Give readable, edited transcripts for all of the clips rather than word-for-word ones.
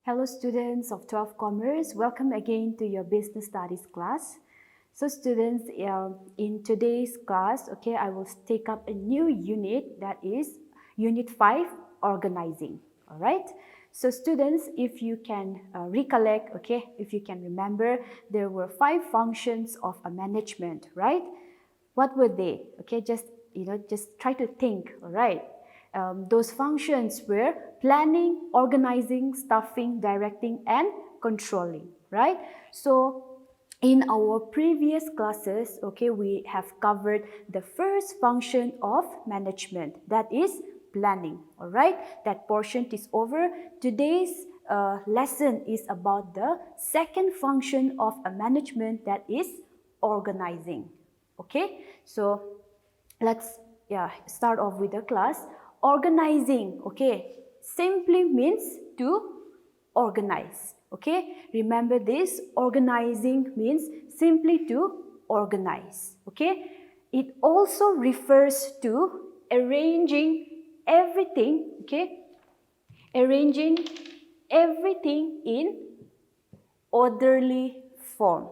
Hello students of 12 Commerce, welcome again to your business studies class. So students, in today's class, I will take up a new unit, that is Unit 5, Organizing. Alright, so students, if you can recollect, if you can remember, there were 5 functions of a management, right? What were they? Just try to think, alright? Those functions were planning, organizing, staffing, directing, and controlling, right? So in our previous classes, we have covered the first function of management, that is planning, all right? That portion is over. Today's lesson is about the second function of a management, that is organizing, okay? So let's start off with the class. Organizing, simply means to organize, remember this, organizing means simply to organize, it also refers to arranging everything, arranging everything in orderly form,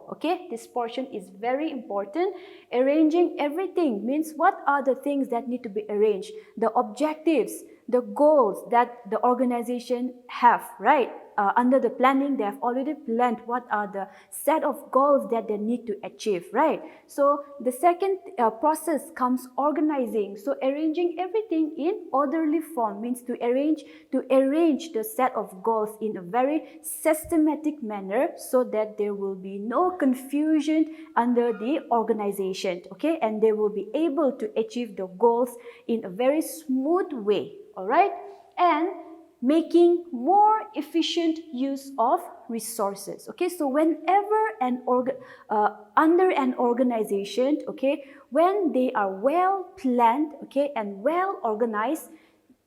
this portion is very important. Arranging everything means what are the things that need to be arranged, the objectives, the goals that the organization have, right? Under the planning, they have already planned what are the set of goals that they need to achieve, right? So the second process comes organizing. So arranging everything in orderly form means to arrange the set of goals in a very systematic manner so that there will be no confusion under the organization, and they will be able to achieve the goals in a very smooth way, all right? And making more efficient use of resources, so whenever under an organization, when they are well planned, and well organized,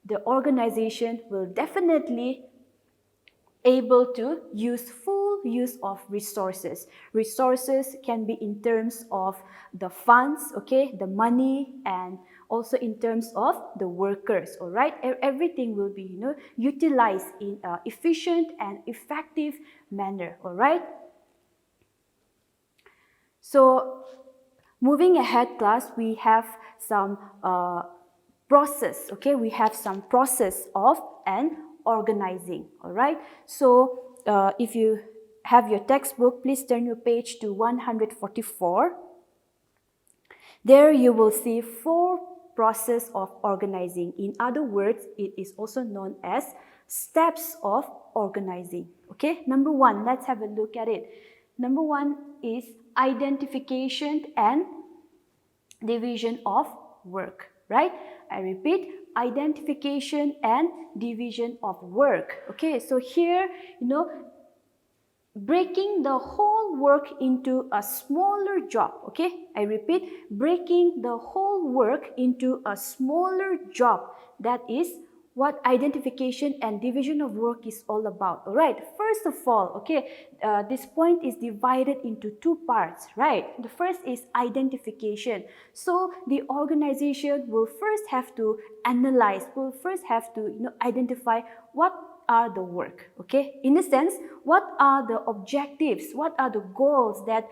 the organization will definitely able to use full use of resources. Resources can be in terms of the funds, the money, and also in terms of the workers, all right? Everything will be, utilized in an efficient and effective manner, all right? So, moving ahead, class, we have some process, we have some process of an organizing, all right? So, if you have your textbook, please turn your page to 144. There you will see 4 process of organizing. In other words, it is also known as steps of organizing, Number 1, let's have a look at it. Number 1 is identification and division of work, right? I repeat, identification and division of work. So here, breaking the whole work into a smaller job, I repeat, breaking the whole work into a smaller job. That is what identification and division of work is all about, all right? First of all, this point is divided into 2 parts, right? The first is identification. So the organization will first have to analyze, will first have to identify what are the work, in a sense, what are the objectives, what are the goals that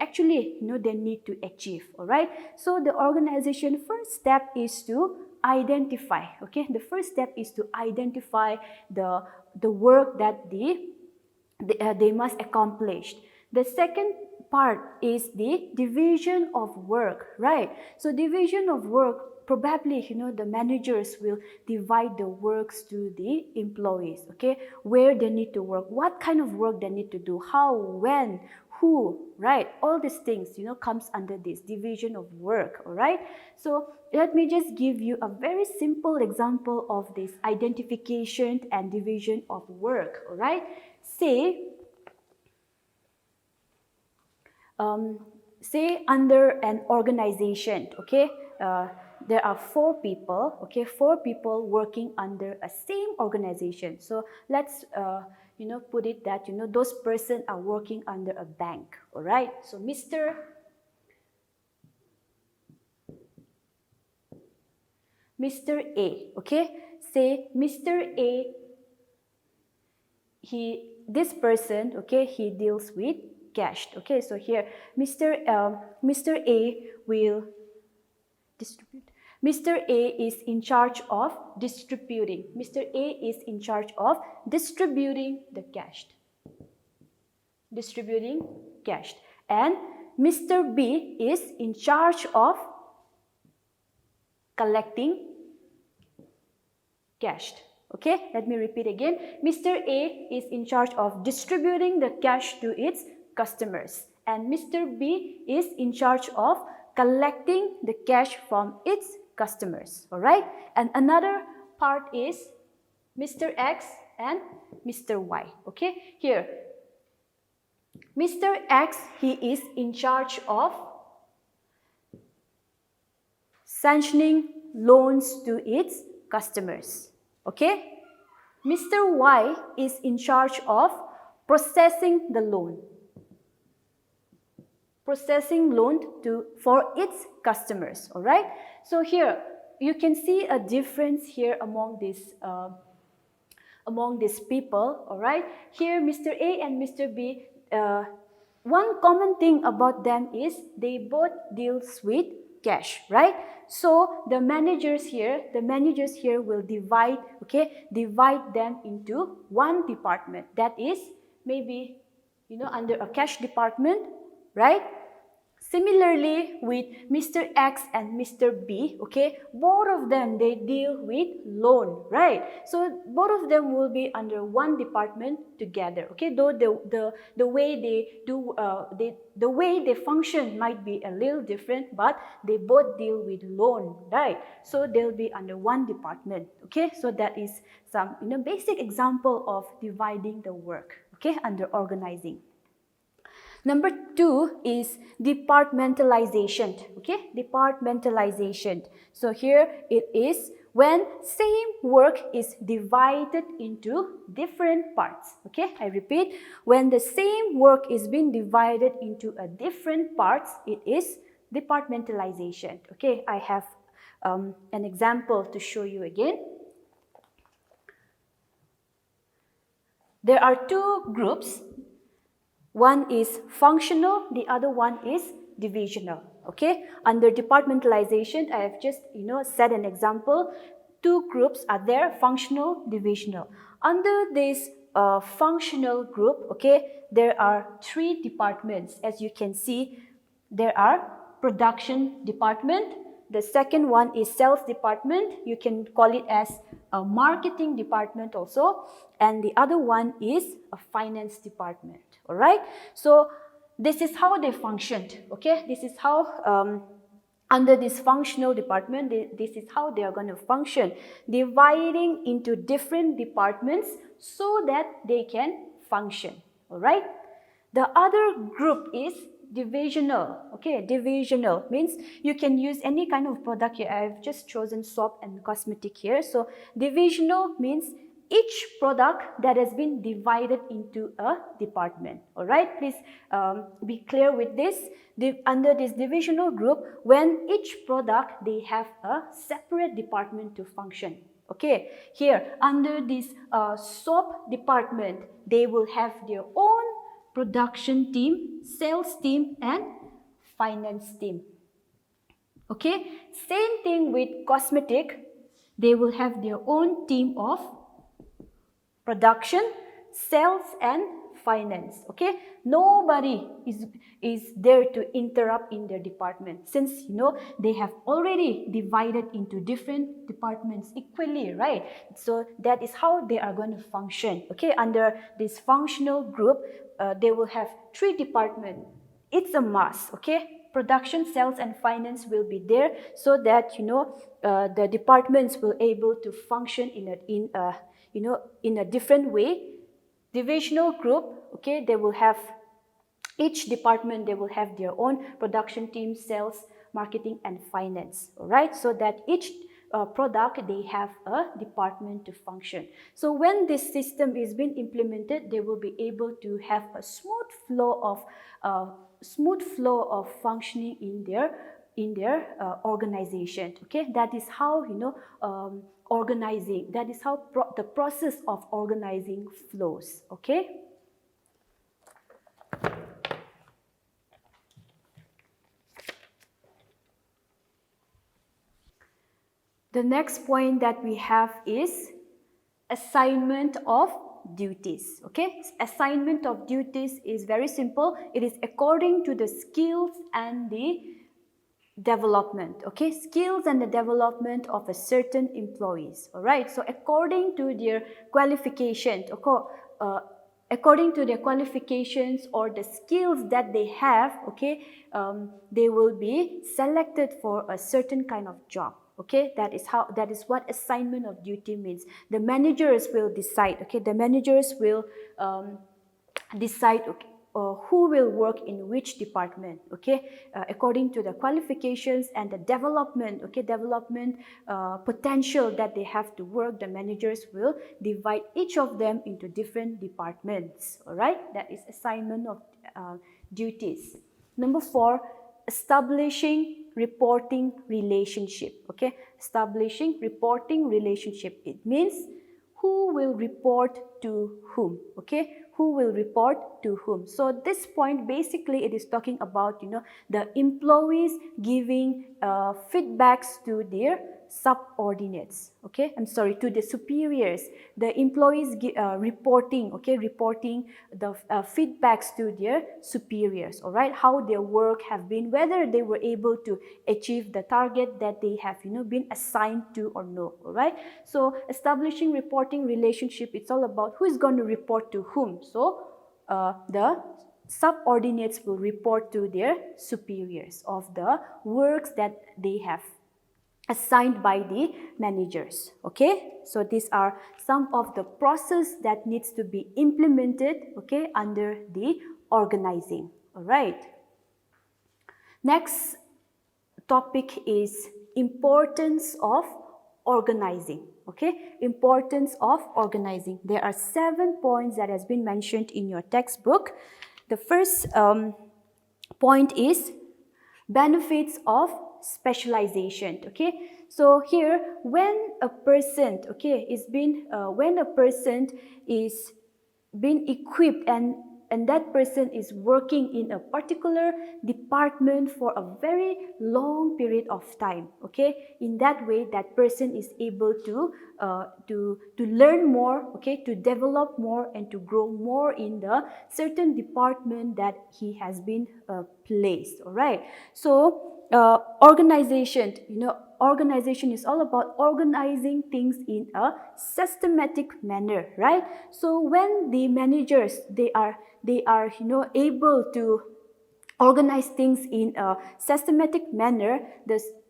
actually they need to achieve, all right? So the organization first step is to identify, the first step is to identify the work that they must accomplish. The second part is the division of work, right? So division of work, probably, the managers will divide the works to the employees, where they need to work, what kind of work they need to do, how, when, who, right? All these things, comes under this division of work, all right? So let me just give you a very simple example of this identification and division of work, all right? Say under an organization, there are 4 people, 4 people working under a same organization. So let's, put it that, those persons are working under a bank, all right? So Mr. A, say Mr. A this person, okay, he deals with cash. Okay, so here Mr. A will distribute. Mr. A is in charge of distributing. Mr. A is in charge of distributing the cash. Distributing cash. And Mr. B is in charge of collecting cash. Okay, let me repeat again. Mr. A is in charge of distributing the cash to its customers, and Mr. B is in charge of collecting the cash from its customers. All right, and another part is Mr. X and Mr. Y. Okay, here Mr. X, he is in charge of sanctioning loans to its customers. Okay? Mr. Y is in charge of processing the loan. Processing loan for its customers. Alright? So here, you can see a difference here among these people. Alright? Here, Mr. A and Mr. B, one common thing about them is they both deals with cash, right? So the managers here will divide them into one department, that is maybe under a cash department, right? Similarly with Mr. X and Mr. B, okay, both of them, they deal with loan, right? So both of them will be under one department together, okay? Though the way they do the way they function might be a little different, but they both deal with loan, right? So they'll be under one department, okay? So that is some basic example of dividing the work, okay, under organizing. Number 2 is departmentalization. Okay, departmentalization. So here it is when same work is divided into different parts. Okay, I repeat, when the same work is being divided into a different parts, it is departmentalization. Okay, I have an example to show you again. There are two groups. One is functional, the other one is divisional. Okay, under departmentalization, I have just set an example. Two groups are there, functional, divisional. Under this functional group, okay, there are three departments. As you can see, there are production department. The second one is sales department. You can call it as a marketing department also. And the other one is a finance department. All right. So this is how they functioned. Okay. This is how under this functional department, this is how they are going to function, dividing into different departments so that they can function. All right. The other group is divisional. Okay, divisional means you can use any kind of product here. I've just chosen soap and cosmetic here. So divisional means each product that has been divided into a department. All right, please be clear with this. Under this divisional group, when each product, they have a separate department to function. Okay, here under this soap department, they will have their own production team, sales team, and finance team. Okay, same thing with cosmetic. They will have their own team of production, sales, and finance. Okay, nobody is there to interrupt in their department, since they have already divided into different departments equally, right? So that is how they are going to function. Okay, under this functional group, they will have three departments. It's a must. Okay, production, sales, and finance will be there so that the departments will able to function in a different way. Divisional group, okay, they will have each department, they will have their own production team, sales, marketing, and finance. All right, so that each product, they have a department to function. So when this system is being implemented, they will be able to have a smooth flow of functioning in their organization. Okay, that is how organizing. That is how the process of organizing flows. Okay. The next point that we have is assignment of duties. Okay, assignment of duties is very simple. It is according to the skills and the development. Okay, skills and the development of a certain employees. All right, so according to their qualifications, according to their qualifications or the skills that they have, okay, they will be selected for a certain kind of job. Okay, that is what assignment of duty means. The managers will decide. Okay, the managers will decide, okay, who will work in which department, okay, according to the qualifications and the development, okay, development potential that they have to work. The managers will divide each of them into different departments. All right, that is assignment of duties. Number 4, establishing reporting relationship. Okay, establishing reporting relationship. It means who will report to whom. Okay, who will report to whom. So this point, basically it is talking about the employees giving feedbacks to their subordinates. Okay, I'm sorry, to the superiors. The employees reporting, okay, reporting the feedbacks to their superiors. All right, how their work have been, whether they were able to achieve the target that they have been assigned to or no. All right, so establishing reporting relationship, it's all about who is going to report to whom. So the subordinates will report to their superiors of the works that they have assigned by the managers. Okay, so these are some of the process that needs to be implemented, okay, under the organizing. All right, next topic is importance of organizing. Okay, importance of organizing. There are 7 points that has been mentioned in your textbook. The first point is benefits of specialization. Okay, so here when a person, okay, when a person is been equipped and that person is working in a particular department for a very long period of time. Okay, in that way that person is able to learn more, okay, to develop more and to grow more in the certain department that he has been placed. All right, so organization, organization is all about organizing things in a systematic manner, right? So when the managers, they are able to organize things in a systematic manner,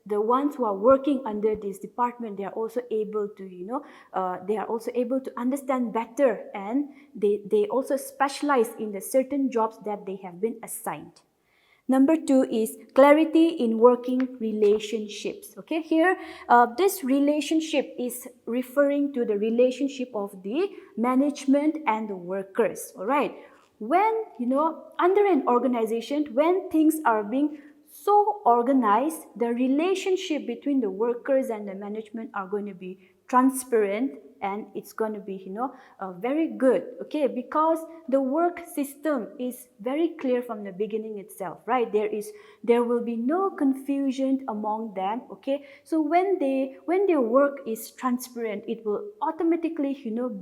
the ones who are working under this department, they are also able to understand better, and they also specialize in the certain jobs that they have been assigned. Number 2 is clarity in working relationships. Okay, here this relationship is referring to the relationship of the management and the workers. All right, when under an organization, when things are being so organized, the relationship between the workers and the management are going to be transparent, and it's going to be very good. Okay, because the work system is very clear from the beginning itself, right? There will be no confusion among them. Okay, so when their work is transparent, it will automatically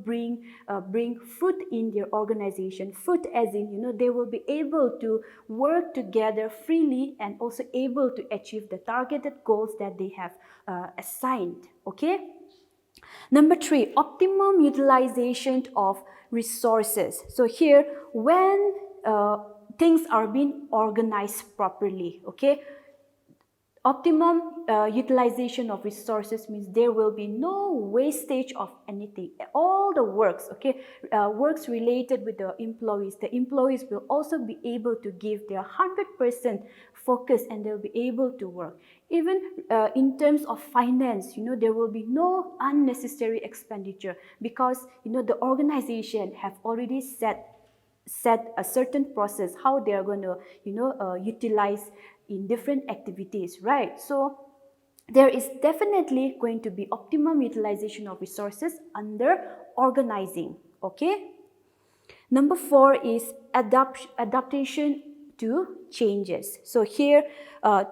bring fruit in their organization. Fruit as in they will be able to work together freely and also able to achieve the targeted goals that they have assigned. Okay. Number 3, optimum utilization of resources. So here, when things are being organized properly, okay, optimum utilization of resources means there will be no wastage of anything. All the works, okay, works related with the employees will also be able to give their 100% focus, and they'll be able to work. Even in terms of finance, there will be no unnecessary expenditure, because the organization have already set a certain process how they are going to utilize in different activities, right? So there is definitely going to be optimum utilization of resources under organizing, okay? Number 4 is adaptation to changes. So here,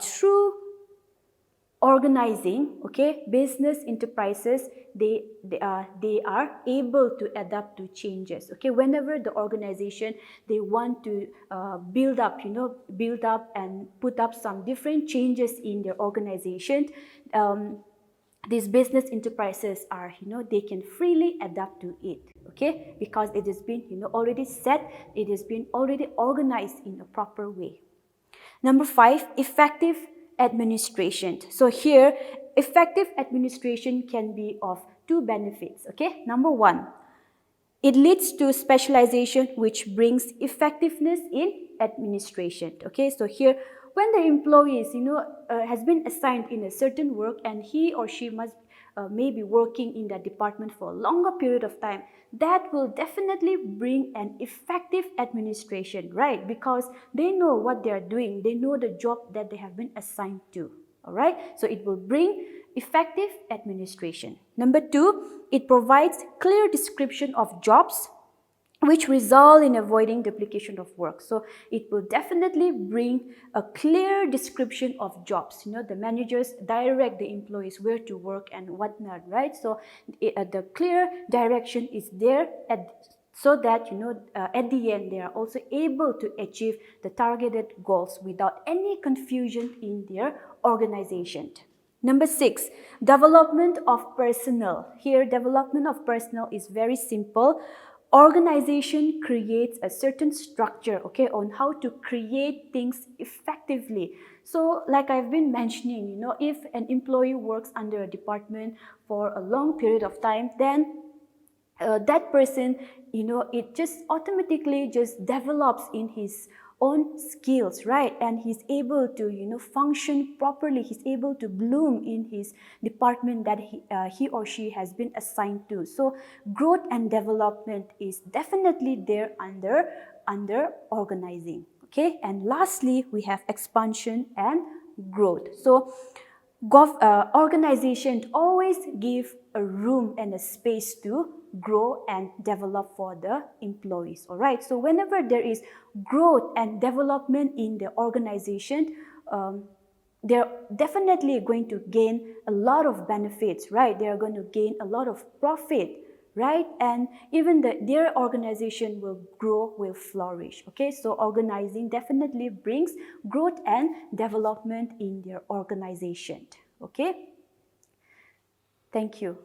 through organizing, okay, business enterprises, they are able to adapt to changes, okay. Whenever the organization, they want to build up and put up some different changes in their organization, these business enterprises are, they can freely adapt to it, okay, because it has been, already set, it has been already organized in a proper way. Number 5, effective administration. So here, effective administration can be of 2 benefits, okay. Number 1, it leads to specialization, which brings effectiveness in administration, okay. So here, when the employee is, has been assigned in a certain work and he or she must may be working in that department for a longer period of time, that will definitely bring an effective administration, right? Because they know what they are doing, they know the job that they have been assigned to, all right? So it will bring effective administration. Number 2, it provides clear description of jobs, which result in avoiding duplication of work. So it will definitely bring a clear description of jobs. The managers direct the employees where to work and whatnot, right? So the clear direction is there so that, at the end, they are also able to achieve the targeted goals without any confusion in their organization. Number 6, development of personnel. Here, development of personnel is very simple. Organization creates a certain structure, okay, on how to create things effectively. So like I've been mentioning, if an employee works under a department for a long period of time, then that person, it just automatically just develops in his own skills, right? And he's able to, function properly. He's able to bloom in his department that he or she has been assigned to. So growth and development is definitely there under organizing, okay? And lastly, we have expansion and growth. So organizations always give a room and a space to grow and develop for the employees, all right? So whenever there is growth and development in the organization, they're definitely going to gain a lot of benefits, right? They are going to gain a lot of profit, right? And even their organization will grow, will flourish, okay? So organizing definitely brings growth and development in their organization, okay? Thank you.